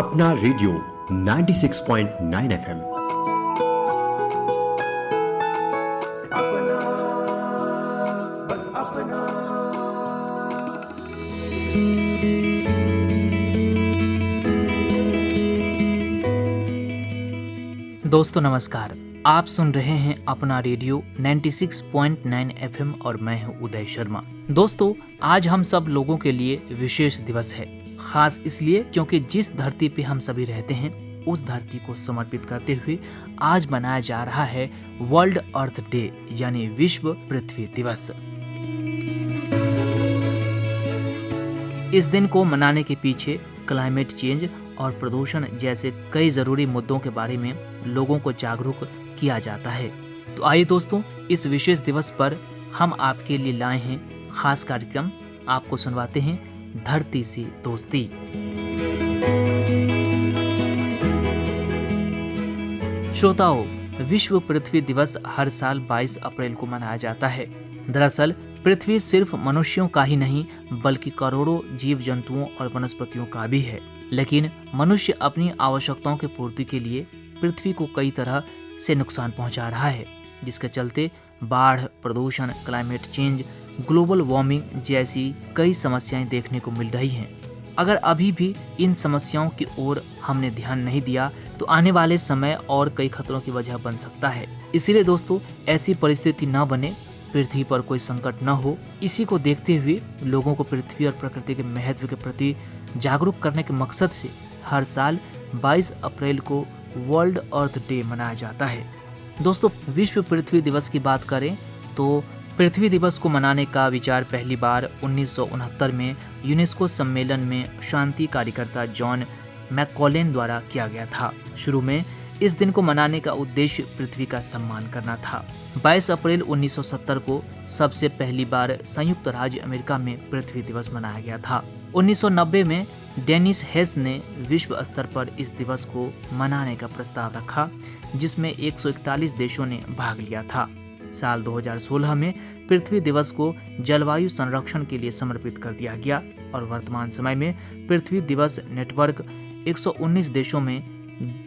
अपना radio 96.9 FM. अपना, बस अपना। दोस्तों नमस्कार, आप सुन रहे हैं अपना रेडियो 96.9 एफएम और मैं हूं उदय शर्मा। दोस्तों, आज हम सब लोगों के लिए विशेष दिवस है। खास इसलिए क्योंकि जिस धरती पे हम सभी रहते हैं उस धरती को समर्पित करते हुए आज मनाया जा रहा है वर्ल्ड अर्थ डे यानी विश्व पृथ्वी दिवस। इस दिन को मनाने के पीछे क्लाइमेट चेंज और प्रदूषण जैसे कई जरूरी मुद्दों के बारे में लोगों को जागरूक किया जाता है। तो आइए दोस्तों, इस विशेष दिवस पर हम आपके लिए लाए हैं खास कार्यक्रम। आपको सुनवाते हैं धरती से दोस्ती। श्रोताओ, विश्व पृथ्वी दिवस हर साल 22 अप्रैल को मनाया जाता है। दरअसल पृथ्वी सिर्फ मनुष्यों का ही नहीं बल्कि करोड़ों जीव जंतुओं और वनस्पतियों का भी है। लेकिन मनुष्य अपनी आवश्यकताओं की पूर्ति के लिए पृथ्वी को कई तरह से नुकसान पहुंचा रहा है, जिसके चलते बाढ़, प्रदूषण, क्लाइमेट चेंज, ग्लोबल वार्मिंग जैसी कई समस्याएं देखने को मिल रही हैं। अगर अभी भी इन समस्याओं की ओर हमने ध्यान नहीं दिया तो आने वाले समय और कई खतरों की वजह बन सकता है। इसीलिए दोस्तों, ऐसी परिस्थिति न बने, पृथ्वी पर कोई संकट न हो, इसी को देखते हुए लोगों को पृथ्वी और प्रकृति के महत्व के प्रति जागरूक करने के मकसद से हर साल 22 अप्रैल को वर्ल्ड अर्थ डे मनाया जाता है। दोस्तों, विश्व पृथ्वी दिवस की बात करें तो पृथ्वी दिवस को मनाने का विचार पहली बार 1969 में यूनेस्को सम्मेलन में शांति कार्यकर्ता जॉन मैककॉलेन द्वारा किया गया था। शुरू में इस दिन को मनाने का उद्देश्य पृथ्वी का सम्मान करना था। 22 अप्रैल 1970 को सबसे पहली बार संयुक्त राज्य अमेरिका में पृथ्वी दिवस मनाया गया था। 1990 में डेनिस हेस ने विश्व स्तर पर इस दिवस को मनाने का प्रस्ताव रखा, जिसमें 141 देशों ने भाग लिया था। साल 2016 में पृथ्वी दिवस को जलवायु संरक्षण के लिए समर्पित कर दिया गया और वर्तमान समय में पृथ्वी दिवस नेटवर्क 119 देशों में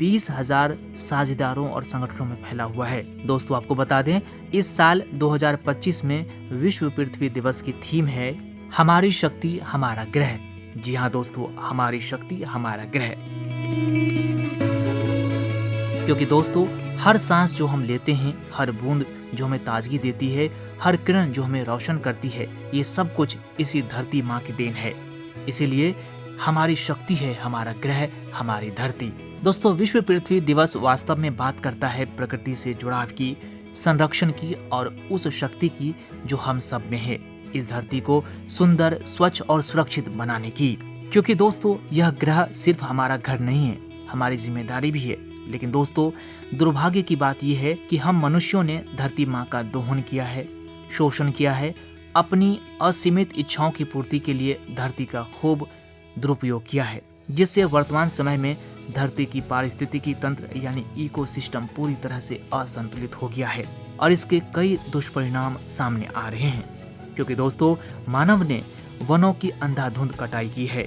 20,000 साझेदारों और संगठनों में फैला हुआ है। दोस्तों, आपको बता दें, इस साल 2025 में विश्व पृथ्वी दिवस की थीम है हमारी शक्ति हमारा ग्रह। जी हाँ दोस्तों, हमारी शक्ति हमारा ग्रह। क्योंकि दोस्तों, हर सांस जो हम लेते हैं, हर बूंद जो हमें ताजगी देती है, हर किरण जो हमें रोशन करती है, ये सब कुछ इसी धरती माँ की देन है। इसीलिए हमारी शक्ति है हमारा ग्रह, हमारी धरती। दोस्तों, विश्व पृथ्वी दिवस वास्तव में बात करता है प्रकृति से जुड़ाव की, संरक्षण की और उस शक्ति की जो हम सब में है, इस धरती को सुंदर, स्वच्छ और सुरक्षित बनाने की। क्योंकि दोस्तों, यह ग्रह सिर्फ हमारा घर नहीं है, हमारी जिम्मेदारी भी है। लेकिन दोस्तों, दुर्भाग्य की बात यह है कि हम मनुष्यों ने धरती माँ का दोहन किया है, शोषण किया है, अपनी असीमित इच्छाओं की पूर्ति के लिए धरती का खूब दुरुपयोग किया है, जिससे वर्तमान समय में धरती की पारिस्थितिकी तंत्र यानी इकोसिस्टम पूरी तरह से असंतुलित हो गया है और इसके कई दुष्परिणाम सामने आ रहे हैं। क्योंकि दोस्तों, मानव ने वनों की अंधाधुंध कटाई की है।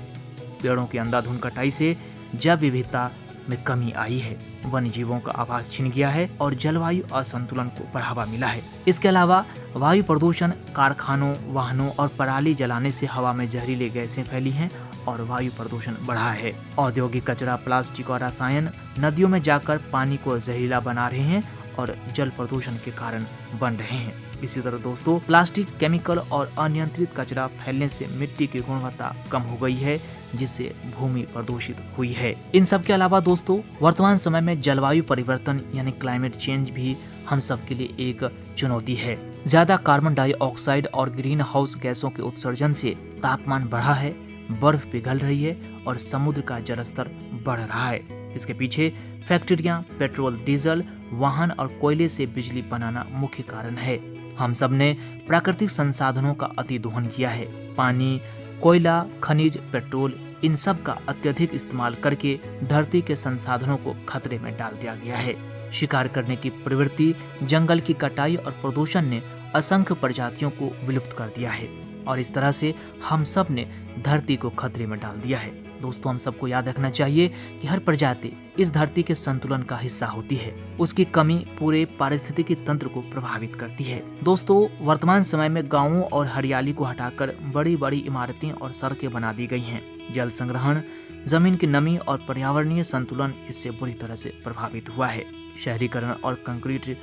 पेड़ों की अंधाधुंध कटाई से जैव विविधता में कमी आई है, वन जीवों का आवास छिन गया है और जलवायु असंतुलन को बढ़ावा मिला है। इसके अलावा वायु प्रदूषण, कारखानों, वाहनों और पराली जलाने से हवा में जहरीली गैसें फैली हैं और वायु प्रदूषण बढ़ा है। औद्योगिक कचरा, प्लास्टिक और रसायन नदियों में जाकर पानी को जहरीला बना रहे हैं और जल प्रदूषण के कारण बन रहे हैं। इसी तरह दोस्तों, प्लास्टिक, केमिकल और अनियंत्रित कचरा फैलने से मिट्टी की गुणवत्ता कम हो गई है, जिससे भूमि प्रदूषित हुई है। इन सब के अलावा दोस्तों, वर्तमान समय में जलवायु परिवर्तन यानी क्लाइमेट चेंज भी हम सब के लिए एक चुनौती है। ज्यादा कार्बन डाइऑक्साइड और ग्रीन हाउस गैसों के उत्सर्जन से तापमान बढ़ा है, बर्फ पिघल रही है और समुद्र का जलस्तर बढ़ रहा है। इसके पीछे फैक्ट्रियां, पेट्रोल, डीजल, वाहन और कोयले से बिजली बनाना मुख्य कारण है। हम सब ने प्राकृतिक संसाधनों का अति दोहन किया है। पानी, कोयला, खनिज, पेट्रोल, इन सब का अत्यधिक इस्तेमाल करके धरती के संसाधनों को खतरे में डाल दिया गया है। शिकार करने की प्रवृत्ति, जंगल की कटाई और प्रदूषण ने असंख्य प्रजातियों को विलुप्त कर दिया है और इस तरह से हम सब ने धरती को खतरे में डाल दिया है। दोस्तों, हम सबको याद रखना चाहिए कि हर प्रजाति इस धरती के संतुलन का हिस्सा होती है। उसकी कमी पूरे पारिस्थितिकी तंत्र को प्रभावित करती है। दोस्तों, वर्तमान समय में गांवों और हरियाली को हटाकर बड़ी बड़ी इमारतें और सड़कें बना दी गई हैं। जल संग्रहण, जमीन की नमी और पर्यावरणीय संतुलन इससे बुरी तरह से प्रभावित हुआ है। शहरीकरण और कंक्रीट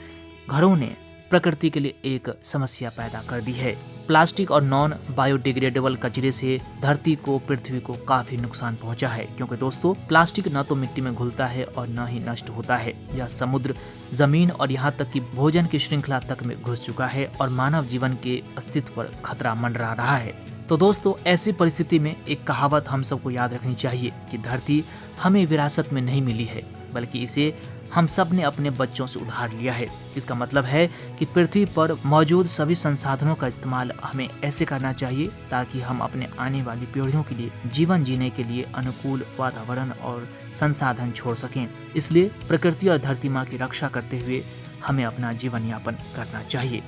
घरों ने प्रकृति के लिए एक समस्या पैदा कर दी है। प्लास्टिक और नॉन बायोडिग्रेडेबल कचरे से धरती को, पृथ्वी को काफी नुकसान पहुंचा है, क्योंकि दोस्तों प्लास्टिक न तो मिट्टी में घुलता है और न ही नष्ट होता है। यह समुद्र, जमीन और यहाँ तक कि भोजन की श्रृंखला तक में घुस चुका है और मानव जीवन के अस्तित्व पर खतरा मंडरा रहा है। तो दोस्तों, ऐसी परिस्थिति में एक कहावत हम सबको याद रखनी चाहिए कि धरती हमें विरासत में नहीं मिली है, बल्कि इसे हम सब ने अपने बच्चों से उधार लिया है। इसका मतलब है कि पृथ्वी पर मौजूद सभी संसाधनों का इस्तेमाल हमें ऐसे करना चाहिए ताकि हम अपने आने वाली पीढ़ियों के लिए जीवन जीने के लिए अनुकूल वातावरण और संसाधन छोड़ सकें। इसलिए प्रकृति और धरती माँ की रक्षा करते हुए हमें अपना जीवन यापन करना चाहिए।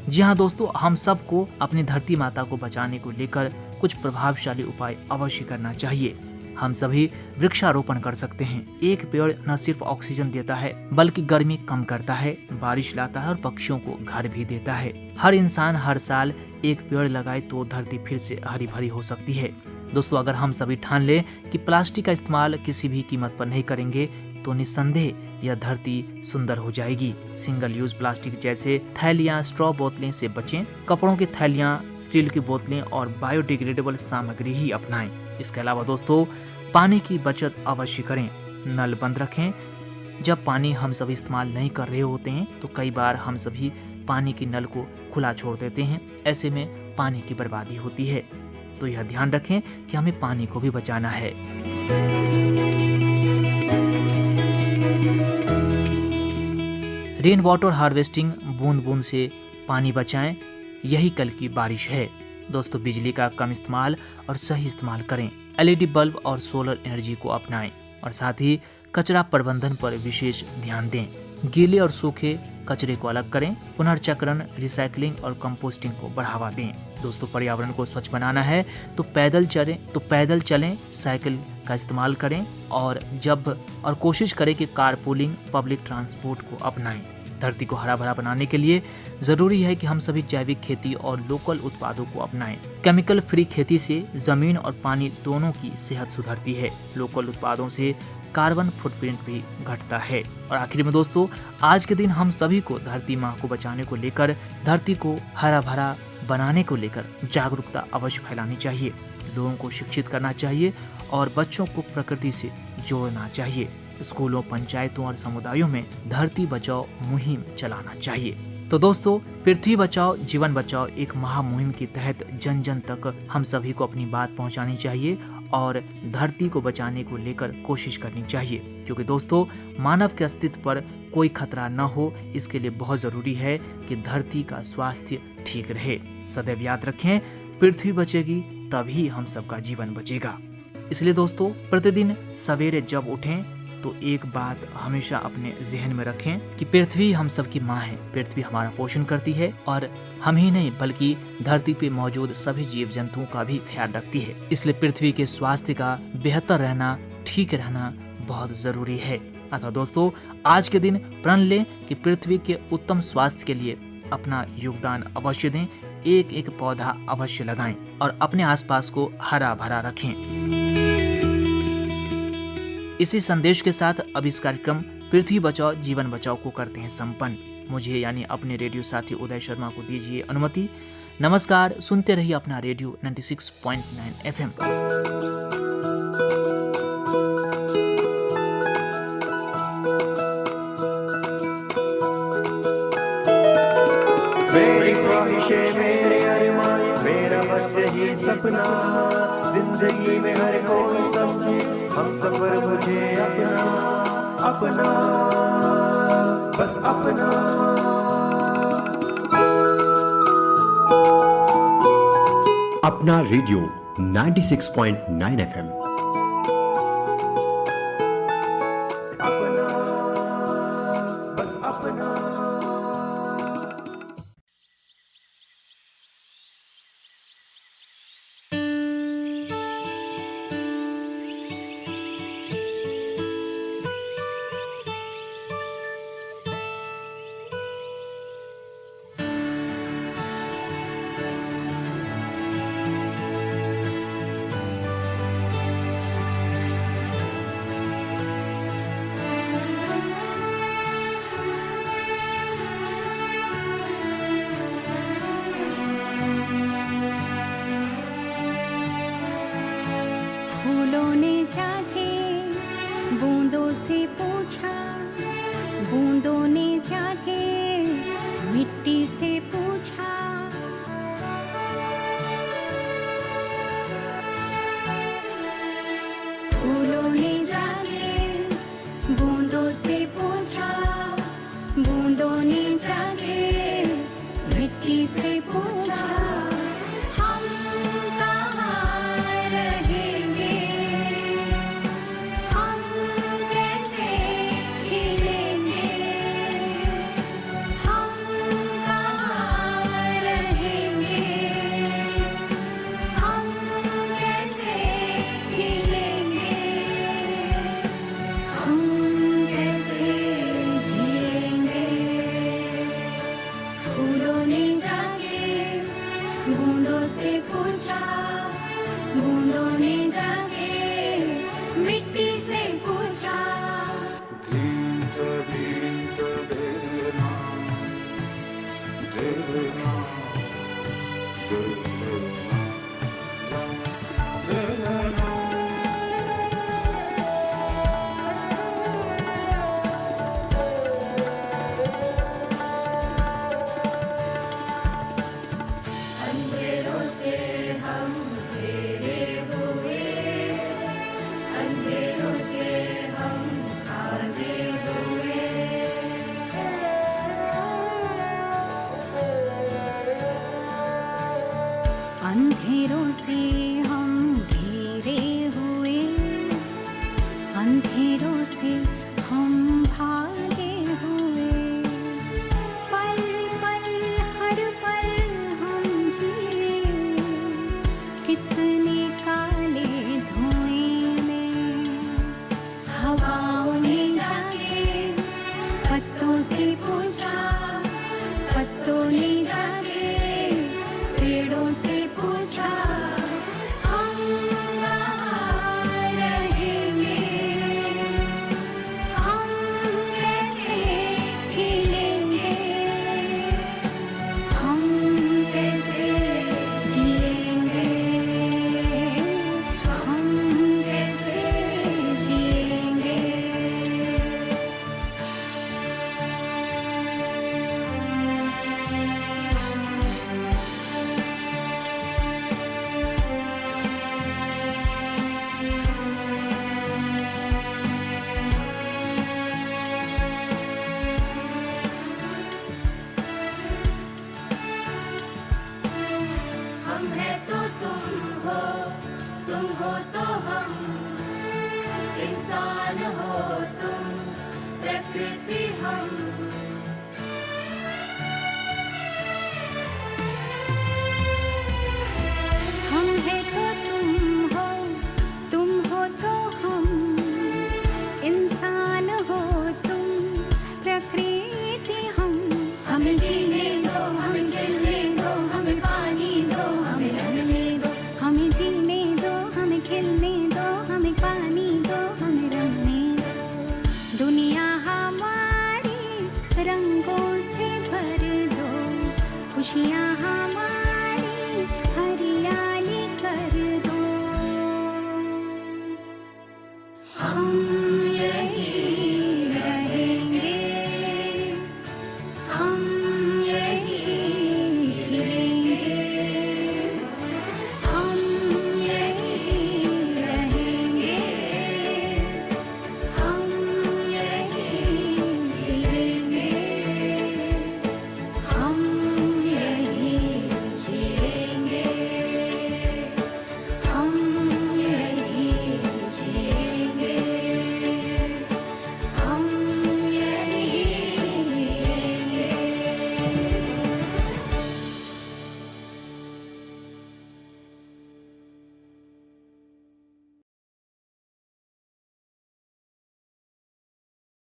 जी हाँ दोस्तों, हम सबको अपनी धरती माता को बचाने को लेकर कुछ प्रभावशाली उपाय अवश्य करना चाहिए। हम सभी वृक्षारोपण कर सकते हैं। एक पेड़ न सिर्फ ऑक्सीजन देता है, बल्कि गर्मी कम करता है, बारिश लाता है और पक्षियों को घर भी देता है। हर इंसान हर साल एक पेड़ लगाए तो धरती फिर से हरी भरी हो सकती है। दोस्तों, अगर हम सभी ठान लें कि प्लास्टिक का इस्तेमाल किसी भी कीमत पर नहीं करेंगे तो निस्संदेह यह धरती सुंदर हो जाएगी। सिंगल यूज प्लास्टिक जैसे थैलियाँ, स्ट्रॉ बोतलें से बचें। कपड़ों की थैलियाँ, स्टील की बोतलें और बायोडिग्रेडेबल सामग्री ही अपनाएं। इसके अलावा दोस्तों, पानी की बचत अवश्य करें। नल बंद रखें। जब पानी हम सभी इस्तेमाल नहीं कर रहे होते हैं तो कई बार हम सभी पानी की नल को खुला छोड़ देते हैं। ऐसे में पानी की बर्बादी होती है। तो यह ध्यान रखें कि हमें पानी को भी बचाना है। रेन वाटर हार्वेस्टिंग, बूंद बूंद से पानी बचाएं, यही कल की बारिश है। दोस्तों, बिजली का कम इस्तेमाल और सही इस्तेमाल करें। एलईडी बल्ब और सोलर एनर्जी को अपनाएं और साथ ही कचरा प्रबंधन पर विशेष ध्यान दें। गीले और सूखे कचरे को अलग करें। पुनर्चक्रण, रिसाइकलिंग और कंपोस्टिंग को बढ़ावा दें। दोस्तों, पर्यावरण को स्वच्छ बनाना है तो पैदल चलें, साइकिल का इस्तेमाल करें और कोशिश करें कि कारपूलिंग, पब्लिक ट्रांसपोर्ट को अपनाएं। धरती को हरा भरा बनाने के लिए जरूरी है कि हम सभी जैविक खेती और लोकल उत्पादों को अपनाएं। केमिकल फ्री खेती से जमीन और पानी दोनों की सेहत सुधरती है। लोकल उत्पादों से कार्बन फुटप्रिंट भी घटता है। और आखिर में दोस्तों, आज के दिन हम सभी को धरती माँ को बचाने को लेकर, धरती को हरा भरा बनाने को लेकर जागरूकता अवश्य फैलानी चाहिए। लोगों को शिक्षित करना चाहिए और बच्चों को प्रकृति से जोड़ना चाहिए। स्कूलों, पंचायतों और समुदायों में धरती बचाओ मुहिम चलाना चाहिए। तो दोस्तों, पृथ्वी बचाओ जीवन बचाओ एक महामुहिम के तहत जन जन तक हम सभी को अपनी बात पहुंचानी चाहिए और धरती को बचाने को लेकर कोशिश करनी चाहिए, क्योंकि दोस्तों मानव के अस्तित्व पर कोई खतरा न हो, इसके लिए बहुत जरूरी है कि धरती का स्वास्थ्य ठीक रहे। सदैव याद रखें, पृथ्वी बचेगी तभी हम सबका जीवन बचेगा। इसलिए दोस्तों, प्रतिदिन सवेरे जब उठें तो एक बात हमेशा अपने जहन में रखें कि पृथ्वी हम सबकी माँ है। पृथ्वी हमारा पोषण करती है और हम ही नहीं बल्कि धरती पे मौजूद सभी जीव जंतुओं का भी ख्याल रखती है। इसलिए पृथ्वी के स्वास्थ्य का बेहतर रहना, ठीक रहना बहुत जरूरी है। अतः दोस्तों, आज के दिन प्रण लें कि पृथ्वी के उत्तम स्वास्थ्य के लिए अपना योगदान अवश्य दें। एक एक पौधा अवश्य लगाएं और अपने आसपास को हरा भरा रखें। इसी संदेश के साथ अब इस कार्यक्रम पृथ्वी बचाओ जीवन बचाओ को करते हैं संपन्न। मुझे यानी अपने रेडियो साथी उदय शर्मा को दीजिए अनुमति। नमस्कार, सुनते रहिए अपना रेडियो 96.9 FM। मेरी ख्वाहिशें, मेरे अरमान, मेरा बस यही सपना, जिंदगी में हर कोई समझे हम सफर मुझे अपना, अपना बस अपना। अपना रेडियो 96.9 FM। अपना बस अपना। फूलों ने जाके बूंदों से पूछा, बूंदों ने जाके मिट्टी से पूछा। फूलों ने जाके बूंदों से पूछा, बूंदों ने जाके मिट्टी से पूछा। हम कहाँ रहेंगे, हम कैसे खिलेंगे, हम कहाँ रहेंगे, हम कैसे खिलेंगे, हम कैसे जिएंगे। फूलों ने जाके बूंदों से पूछा, बूंदों ने जाके मिट्टी से पूछा। धींत धींत देना देना देना। अंधेरों से हम घेरे हुए, अंधेरों से हम भागे हुए। अंधेरों से हम घेरे हुए, अंधेरों से हम भागे हुए। पल पल हर पल हम जिए, कितने काले धुएं में। हवाओं ने जाके पत्तों से पूछा, पत्तों ने जाके पेड़ों से पूछा। हम कहाँ रहेंगे, हम कैसे खिलेंगे, हम कैसे जिएंगे, हम कैसे जिएंगे। हम है तो तुम हो तो हम, इंसान हो तुम, प्रकृति हम।